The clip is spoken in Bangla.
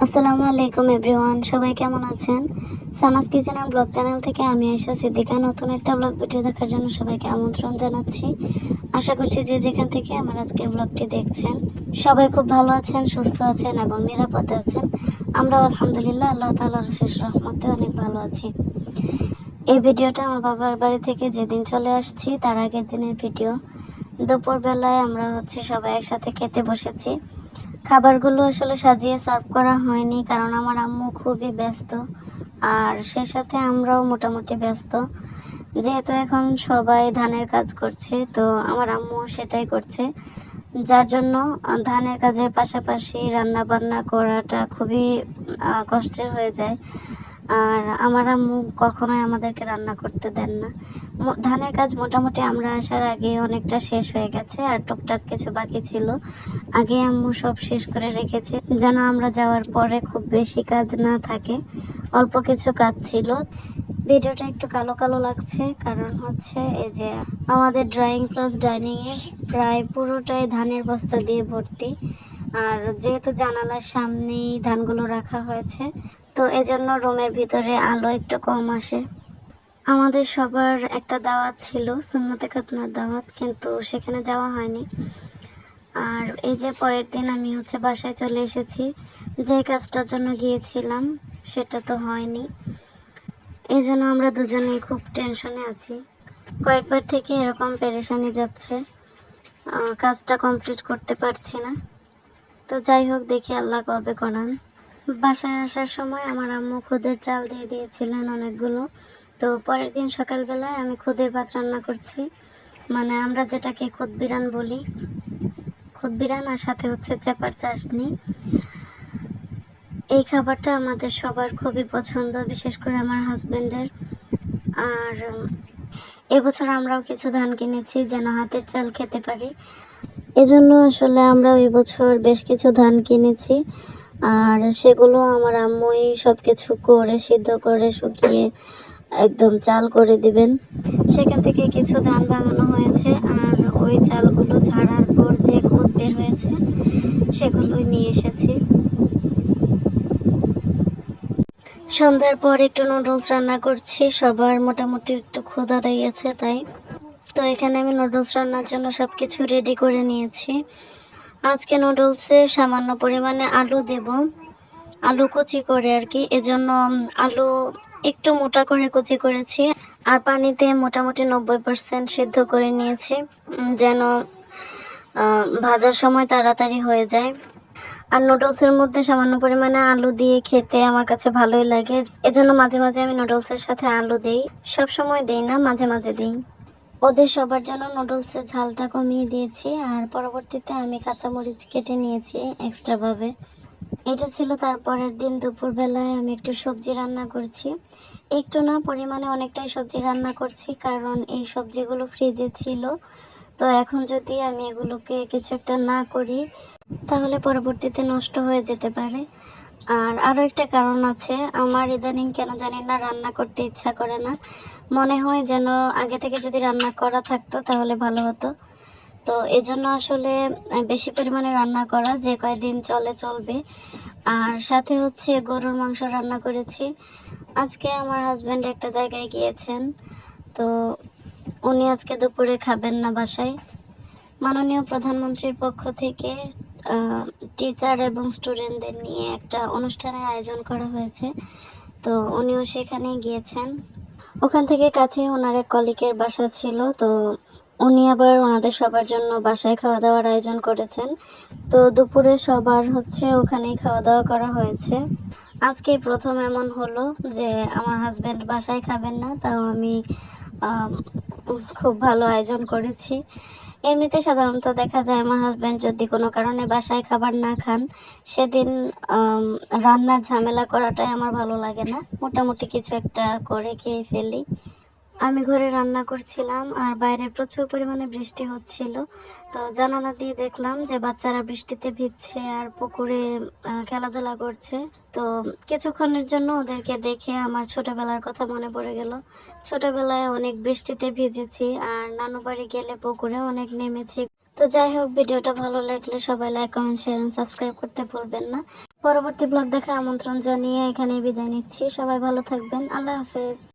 আসসালামু আলাইকুম এভরিওয়ান, সবাই কেমন আছেন? Sana's kitchen and blog channel থেকে আমি আয়েশা সিদ্দিকা নতুন একটা ব্লগ ভিডিও দেখার জন্য সবাইকে আমন্ত্রণ জানাচ্ছি। আশা করছি যে যেখান থেকে আমার আজকের ব্লগটি দেখছেন সবাই খুব ভালো আছেন, সুস্থ আছেন এবং নিরাপদে আছেন। আমরাও আলহামদুলিল্লাহ আল্লাহ তাআলার অশেষ রহমতে অনেক ভালো আছি। এই ভিডিওটা আমার বাবার বাড়ি থেকে যেদিন চলে আসছি তার আগের দিনের ভিডিও। দুপুরবেলায় আমরা সবাই একসাথে খেতে বসেছি। খাবারগুলো আসলে সাজিয়ে সার্ভ করা হয়নি, কারণ আমার আম্মু খুবই ব্যস্ত আর সে সাথে আমরাও মোটামুটি ব্যস্ত। যেহেতু এখন সবাই ধানের কাজ করছে, তো আমার আম্মু সেটাই করছে, যার জন্য ধানের কাজের পাশাপাশি রান্না বান্না করাটা খুবই কষ্টের হয়ে যায়। আর আমার আম্মু কখনোই আমাদেরকে রান্না করতে দেন না। ধানের কাজ মোটামুটি আমরা আসার আগে অনেকটা শেষ হয়ে গেছে, আর টুকটাক কিছু বাকি ছিল। আগে আম্মু সব শেষ করে রেখেছে যেন আমরা যাওয়ার পরে খুব বেশি কাজ না থাকে, অল্প কিছু কাজ ছিল। ভিডিওটা একটু কালো কালো লাগছে, কারণ এই যে আমাদের ড্রয়িং প্লাস ডাইনিং এর প্রায় পুরোটাই ধানের বস্তা দিয়ে ভর্তি। আর যেহেতু জানালার সামনেই ধানগুলো রাখা হয়েছে, তো এজন্য রুমের ভিতরে আলো একটু কম আসে। আমাদের সবার একটা দাওয়াত ছিল, সুন্নতে খাতনার দাওয়াত, কিন্তু সেখানে যাওয়া হয়নি। আর এই যে পরের দিন আমি বাসায় চলে এসেছি। যে কাজটার জন্য গিয়েছিলাম সেটা তো হয়নি, এই জন্য আমরা দুজনেই খুব টেনশনে আছি। কয়েকবার থেকে এরকম পেরেশানি যাচ্ছে, কাজটা কমপ্লিট করতে পারছি না। তো যাই হোক, দেখি আল্লাহ কবে করান। বাসায় আসার সময় আমার আম্মু খুদের চাল দিয়ে দিয়েছিলেন অনেকগুলো। তো পরের দিন সকালবেলায় আমি খুদের ভাত রান্না করছি, মানে আমরা যেটাকে খুদ বিরান বলি, খুদ বিরান আর সাথে চেপার চাশনি। এই খাবারটা আমাদের সবার খুবই পছন্দ, বিশেষ করে আমার হাজব্যান্ডের। আর এবছর আমরাও কিছু ধান কিনেছি যেন হাতের চাল খেতে পারি। এজন্য আসলে আমরা এবছর বেশ কিছু ধান কিনেছি, আর সেগুলো আমার আম্মুই সব কিছু করে সিদ্ধ করে শুকিয়ে একদম চাল করে দিবেন। সেখান থেকে কিছু ধান ভাঙানো হয়েছে, আর ওই চালগুলো ছাড়ার পর যে খুদ বের হয়েছে সেগুলোই নিয়ে এসেছি। সন্ধ্যার পর একটু নুডলস রান্না করছি, সবার মোটামুটি একটু ক্ষুধা লেগেছে তাই। তো এখানে আমি নুডলস রান্নার জন্য সব কিছু রেডি করে নিয়েছি। আজকে নুডলসে সামান্য পরিমাণে আলু দেব, আলু কুচি করে আর কি, এজন্য আলু একটু মোটা করে কুচি করেছি। আর পানিতে মোটামুটি 90% সিদ্ধ করে নিয়েছি, যেন ভাজার সময় তাড়াতাড়ি হয়ে যায়। আর নুডলসের মধ্যে সামান্য পরিমাণে আলু দিয়ে খেতে আমার কাছে ভালোই লাগে, এজন্য মাঝে মাঝে আমি নুডলসের সাথে আলু দিই। সব সময় দিই না, মাঝে মাঝে দিই। ওদের সবার জন্য নুডলসের ঝালটা কমিয়ে দিয়েছি, আর পরবর্তীতে আমি কাঁচামরিচ কেটে নিয়েছি এক্সট্রাভাবে। এটা ছিল তারপরের দিন দুপুরবেলায় আমি একটু সবজি রান্না করছি। একটু না, পরিমাণে অনেকটাই সবজি রান্না করছি, কারণ এই সবজিগুলো ফ্রিজে ছিল। তো এখন যদি আমি এগুলোকে কিছু একটা না করি তাহলে পরবর্তীতে নষ্ট হয়ে যেতে পারে। আর আরও একটা কারণ আছে, আমার ইদানিং কেন জানি না রান্না করতে ইচ্ছা করে না। মনে হয় যেন আগে থেকে যদি রান্না করা থাকতো তাহলে ভালো হতো। তো এজন্য আসলে বেশি পরিমাণে রান্না করা, যে কয়দিন চলবে। আর সাথে গরুর মাংস রান্না করেছি। আজকে আমার হাজব্যান্ড একটা জায়গায় গিয়েছেন, তো উনি আজকে দুপুরে খাবেন না বাসায়। মাননীয় প্রধানমন্ত্রীর পক্ষ থেকে টিচার এবং স্টুডেন্টদের নিয়ে একটা অনুষ্ঠানের আয়োজন করা হয়েছে, তো উনিও সেখানে গিয়েছেন। ওখান থেকে কাছে ওনার এক কলিগের বাসা ছিল, তো উনি আবার ওনাদের সবার জন্য বাসায় খাওয়া দাওয়ার আয়োজন করেছেন। তো দুপুরে সবার ওখানেই খাওয়া দাওয়া করা হয়েছে। আজকে প্রথম এমন হলো যে আমার হাজব্যান্ড বাসায় খাবেন না, তাও আমি খুব ভালো আয়োজন করেছি। এমনিতে সাধারণত দেখা যায় আমার হাজব্যান্ড যদি কোনো কারণে বাসায় খাবার না খান, সেদিন রান্নার ঝামেলা করাটাই আমার ভালো লাগে না, মোটামুটি কিছু একটা করে খেয়ে ফেলি। আমি ঘরে রান্না করছিলাম আর বাইরে প্রচুর পরিমাণে বৃষ্টি হচ্ছিল। তো জানালা দিয়ে দেখলাম যে বাচ্চারা বৃষ্টিতে ভিজছে আর পুকুরে খেলাধুলা করছে। তো কিছুক্ষণের জন্য ওদেরকে দেখে আমার ছোটবেলার কথা মনে পড়ে গেল। ছোটবেলায় অনেক বৃষ্টিতে ভিজেছি, আর নানু বাড়ি গেলে পুকুরে অনেক নেমেছি। তো যাই হোক, ভিডিওটা ভালো লাগলে সবাই like, comment, share and subscribe করতে ভুলবেন না। পরবর্তী ব্লগ দেখার আমন্ত্রণ জানিয়ে এখানে বিদায় নিচ্ছি। সবাই ভালো থাকবেন। আল্লাহ হাফেজ।